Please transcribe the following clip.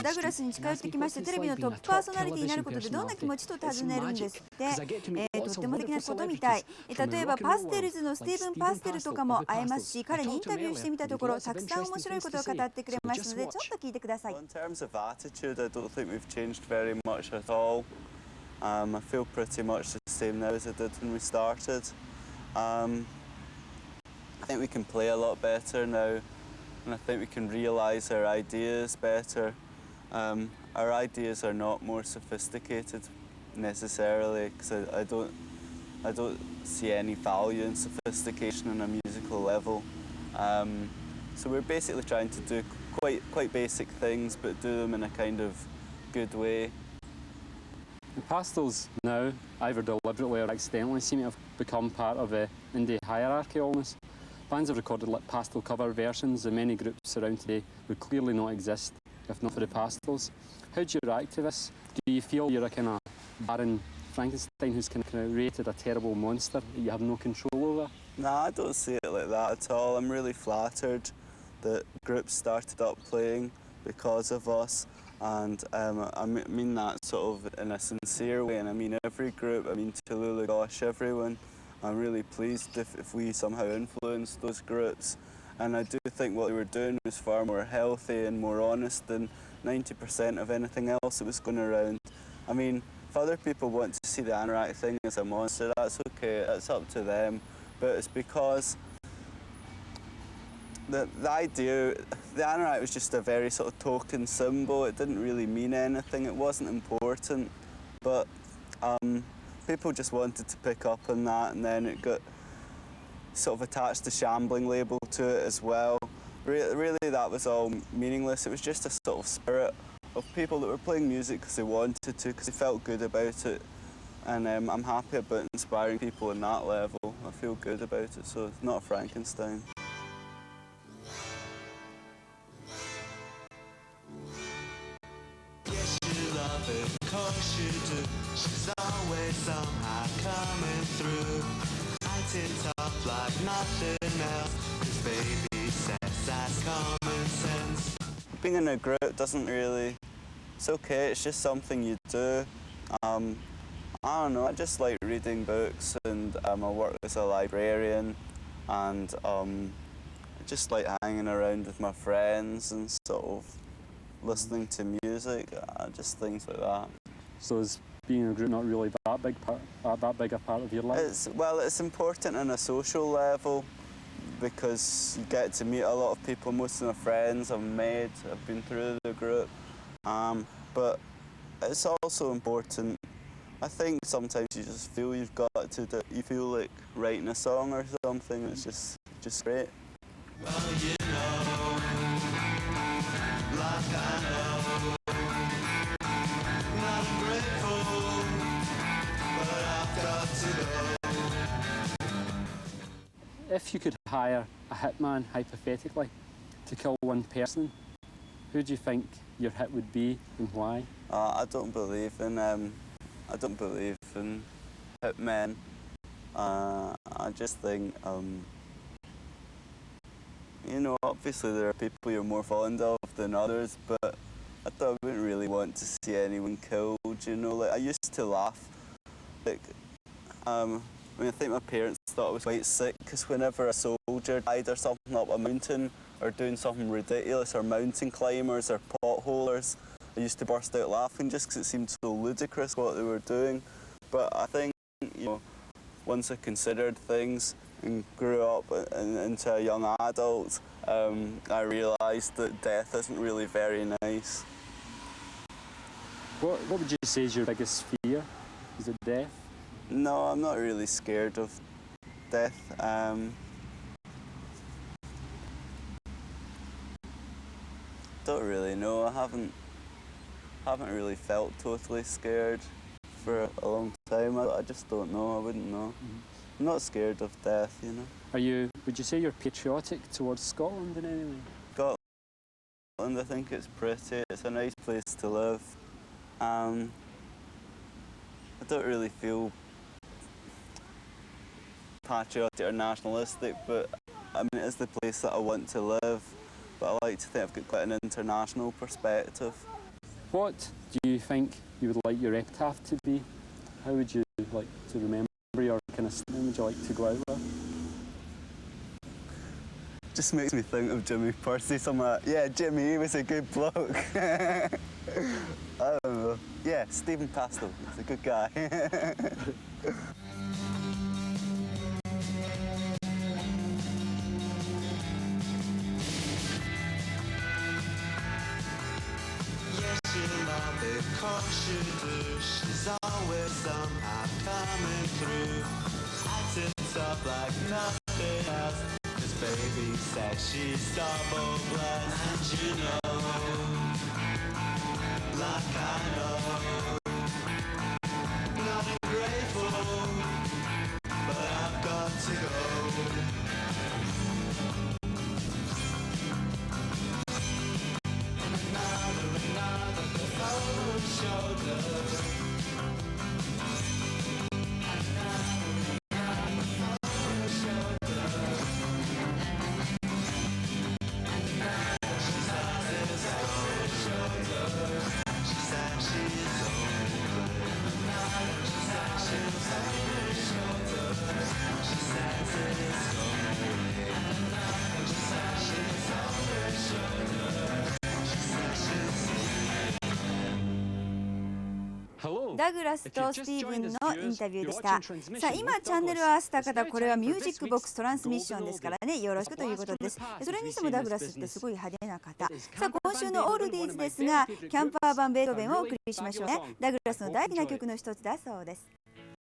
ダグラスに近寄ってきまして、テレビのトップパーソナリティになることでどんな気持ちと尋ねるんですって。とっても素敵なことみたい。例えばパステルズのスティーブン・パステルとかも会えますし、彼にインタビューしてみたところ、たくさん面白いことを語ってくれますので、ちょっと聞いてください。In terms of attitude, I don't think we've changed very much at all. I feel pretty much the same now as I did when we started. I think we can play a lot better now, and I think we can realise our ideas better. Our ideas are not more sophisticated necessarily, because I don't see any value in sophistication on a musical level. So we're basically trying to do quite basic things, but do them in a kind of good way. The pastels now, either deliberately or accidentally, seem to have become part of the indie hierarchy almost. Bands have recorded pastel cover versions, and many groups around today would clearly not exist if not for the pastels. How do you react to this? Do you feel you're a kind of Baron Frankenstein who's kind of created a terrible monster that you have no control over? Nah, I don't see it like that at all. I'm really flattered that groups started up playing because of us, and I mean that sort of in a sincere way, and I mean every group, I mean Tallulah, gosh, everyone. I'm really pleased if we somehow influenced those groups, and I do think what they were doing was far more healthy and more honest than 90% of anything else that was going around. I mean, if other people want to see the Anorak thing as a monster, that's okay, that's up to them, but it's because the idea, the Anorak was just a very sort of token symbol. It didn't really mean anything, it wasn't important, but people just wanted to pick up on that, and then it got sort of attached the shambling label to it as well. Really that was all meaningless. It was just a sort of spirit of people that were playing music because they wanted to, because they felt good about it, and I'm happy about inspiring people on that level. I feel good about it, so it's not a Frankenstein. She's always somehow coming through, acting tough like nothing else. This baby says that's common sense. Being in a group doesn't really, it's okay, it's just something you do. I don't know, I just like reading books, and I work as a librarian, and I just like hanging around with my friends and sort of listening to music, just things like that. So is being in a group not really that big a part of your life? Well, it's important on a social level because you get to meet a lot of people. Most of my friends I've made have been through the group, but it's also important. I think sometimes you just feel you've got to do, you feel like writing a song or something. It's just great. Well, you know, like I know. If you could hire a hitman, hypothetically, to kill one person, who do you think your hit would be and why? I don't believe in hitmen. I just think, you know, obviously there are people you're more fond of than others, but I wouldn't really want to see anyone killed, you know. Like, I used to laugh, like, I think my parents thought I was quite sick, because whenever a soldier died or something up a mountain, or doing something ridiculous, or mountain climbers or potholers, I used to burst out laughing just because it seemed so ludicrous what they were doing. But I think, you know, once I considered things and grew up into a young adult, I realised that death isn't really very nice. What would you say is your biggest fear? Is it death? No, I'm not really scared of death. Don't really know. I haven't really felt totally scared for a long time. I just don't know. I wouldn't know. I'm not scared of death, you know. Would you say you're patriotic towards Scotland in any way? Scotland, I think it's pretty. It's a nice place to live. I don't really feel patriotic or nationalistic, but I mean, it's the place that I want to live. But I like to think I've got quite an international perspective. What do you think you would like your epitaph to be? How would you like to remember your kind of statement would you like to go out with? Just makes me think of Jimmy Percy, something like, yeah, Jimmy, he was a good bloke. I don't know. Yeah, Stephen Pastel, he's a good guy. Of course you do. She's always somehow coming through, acting tough like nothing else. 'Cause baby says she's double blessed, and you know, like I know, not ungrateful, but I've got to go.ダグラスとスティーブンのインタビューでした。さあ、今チャンネルを合わせた方、これはミュージックボックストランスミッションですからね、よろしくということです。それにしてもダグラスってすごい派手な方。さあ、今週のオールディーズですが、キャンパー版ベートーベンをお送りしましょうね。ダグラスの大事な曲の一つだそうです。